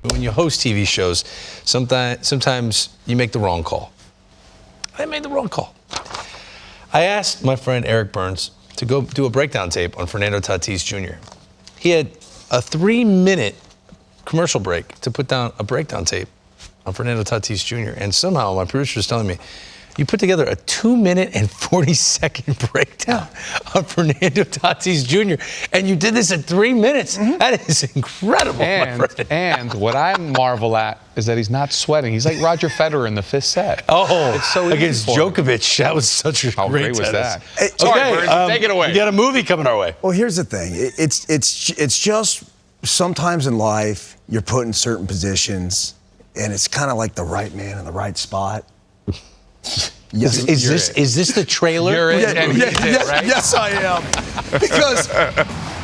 When you host TV shows, sometimes you make the wrong call. I made the wrong call. I asked my friend Eric Burns to go do a breakdown tape on Fernando Tatis Jr. He had a 3-minute commercial break to put down a breakdown tape on Fernando Tatis Jr. And somehow my producer was telling me, you put together a 2-minute and 40-second breakdown of Fernando Tatis Jr. And you did this in 3 minutes. That is incredible, my friend. And what I marvel at is that he's not sweating. He's like Roger Federer in the 5th set. Oh, it's so against Djokovic. That was such a How great was tennis. that? Sorry, Burns, take it away. We got a movie coming our way. Well, here's the thing. It's just sometimes in life you're put in certain positions, and it's kind of like the right man in the right spot. Yes, is this the trailer? You're in, and he's in, right? Yes, I am. Because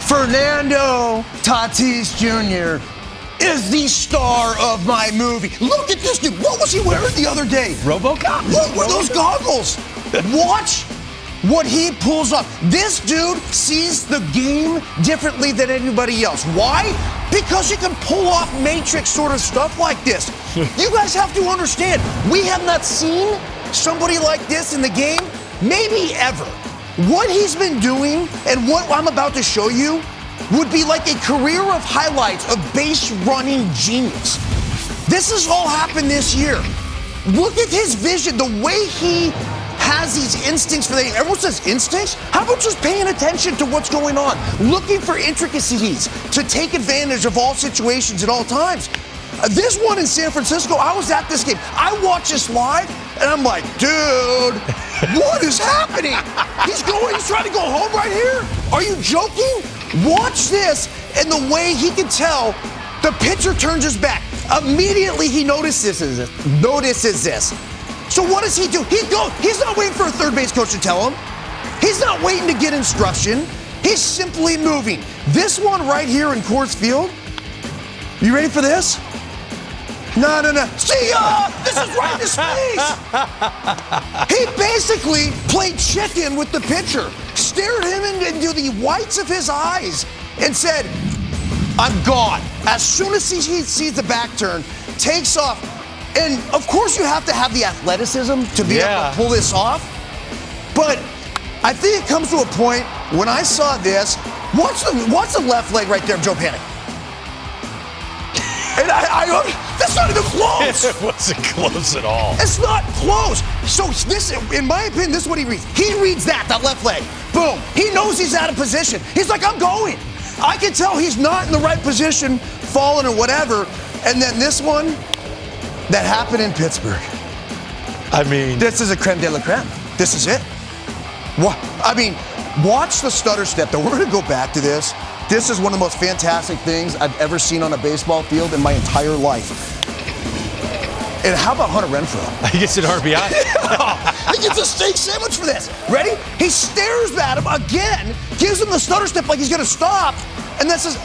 Fernando Tatis Jr. is the star of my movie. Look at this dude. What was he wearing the other day? RoboCop? What were those goggles? Watch what he pulls off. This dude sees the game differently than anybody else. Why? Because he can pull off Matrix sort of stuff like this. You guys have to understand, we have not seen somebody like this in the game, maybe ever. What he's been doing and what I'm about to show you would be like a career of highlights of base running genius. This has all happened this year. Look at his vision, the way he has these instincts for the game. Everyone says instincts? How about just paying attention to what's going on? Looking for intricacies to take advantage of all situations at all times. This one in San Francisco, I was at this game. I watched this live, and I'm like, dude, what is happening? He's trying to go home right here? Are you joking? Watch this, and the way he can tell, the pitcher turns his back. Immediately he notices this. So what does he do? He's not waiting for a third base coach to tell him. He's not waiting to get instruction. He's simply moving. This one right here in Coors Field, you ready for this? No. See ya! This is right in his face! He basically played chicken with the pitcher, stared him into the whites of his eyes, and said, I'm gone. As soon as he sees the back turn, takes off. And of course you have to have the athleticism to be able to pull this off. But I think it comes to a point when I saw this, watch the left leg right there of Joe Panic. And that's not even close. It wasn't close at all. It's not close. So this, in my opinion, this is what he reads. He reads that left leg. Boom. He knows he's out of position. He's like, I'm going. I can tell he's not in the right position, falling or whatever. And then this one, that happened in Pittsburgh. I mean, this is a creme de la creme. This is it. What? I mean, watch the stutter step, though. We're going to go back to this. This is one of the most fantastic things I've ever seen on a baseball field in my entire life. And how about Hunter Renfroe? He gets an RBI. He gets a steak sandwich for this. Ready? He stares at him again, gives him the stutter step like he's going to stop, and then says,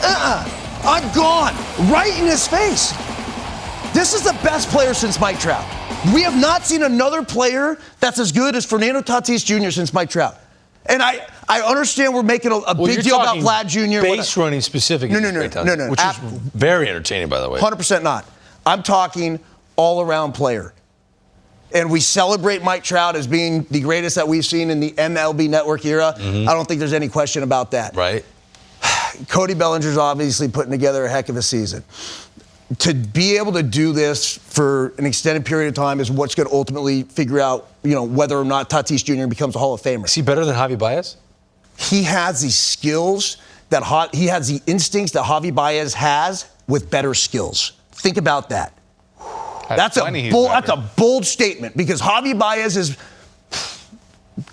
I'm gone. Right in his face. This is the best player since Mike Trout. We have not seen another player that's as good as Fernando Tatis Jr. since Mike Trout. And I understand we're making a big deal about Vlad Jr. Base running specifically. No. Which is very entertaining, by the way. 100% not. I'm talking all-around player. And we celebrate Mike Trout as being the greatest that we've seen in the MLB Network era. I don't think there's any question about that. Right. Cody Bellinger's obviously putting together a heck of a season. To be able to do this for an extended period of time is what's going to ultimately figure out, whether or not Tatis Jr. becomes a Hall of Famer. Is he better than Javi Baez? He has the skills he has the instincts that Javi Baez has with better skills. Think about that. That's a bold statement because Javi Baez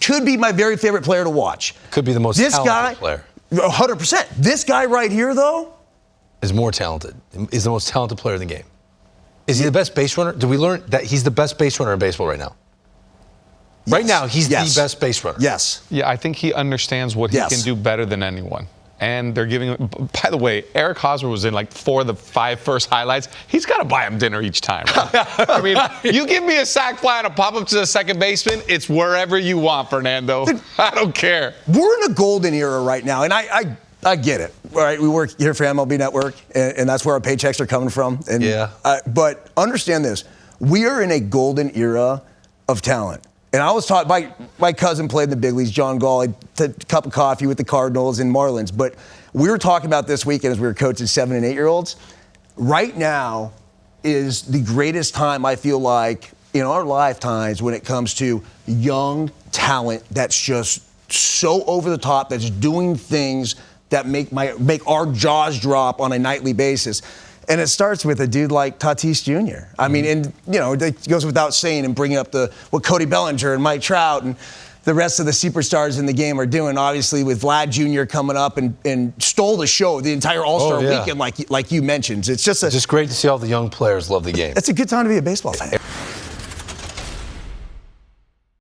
could be my very favorite player to watch. Could be the most talented player. 100%. This guy right here, though, is more talented, is the most talented player in the game. Is he the best base runner? Did we learn that he's the best base runner in baseball right now? Yes. Right now, he's the best base runner. Yes. Yeah, I think he understands what he can do better than anyone. And they're giving him, by the way, Eric Hosmer was in like 4 of the 5 first highlights. He's got to buy him dinner each time. Right? I mean, you give me a sac fly and a pop up to the second baseman, it's wherever you want, Fernando. I don't care. We're in a golden era right now, and I get it. All right, we work here for MLB Network, and that's where our paychecks are coming from. And, yeah. But understand this. We are in a golden era of talent. And I was taught, my cousin played in the big leagues, John Gall, a cup of coffee with the Cardinals and Marlins. But we were talking about this weekend as we were coaching 7- and 8-year-olds. Right now is the greatest time, I feel like, in our lifetimes when it comes to young talent that's just so over the top, that's doing things that make our jaws drop on a nightly basis. And it starts with a dude like Tatis Jr. I mean, and it goes without saying, and bringing up what Cody Bellinger and Mike Trout and the rest of the superstars in the game are doing. Obviously, with Vlad Jr. coming up and stole the show the entire All-Star weekend, like you mentioned. It's just great to see all the young players love the game. It's a good time to be a baseball fan.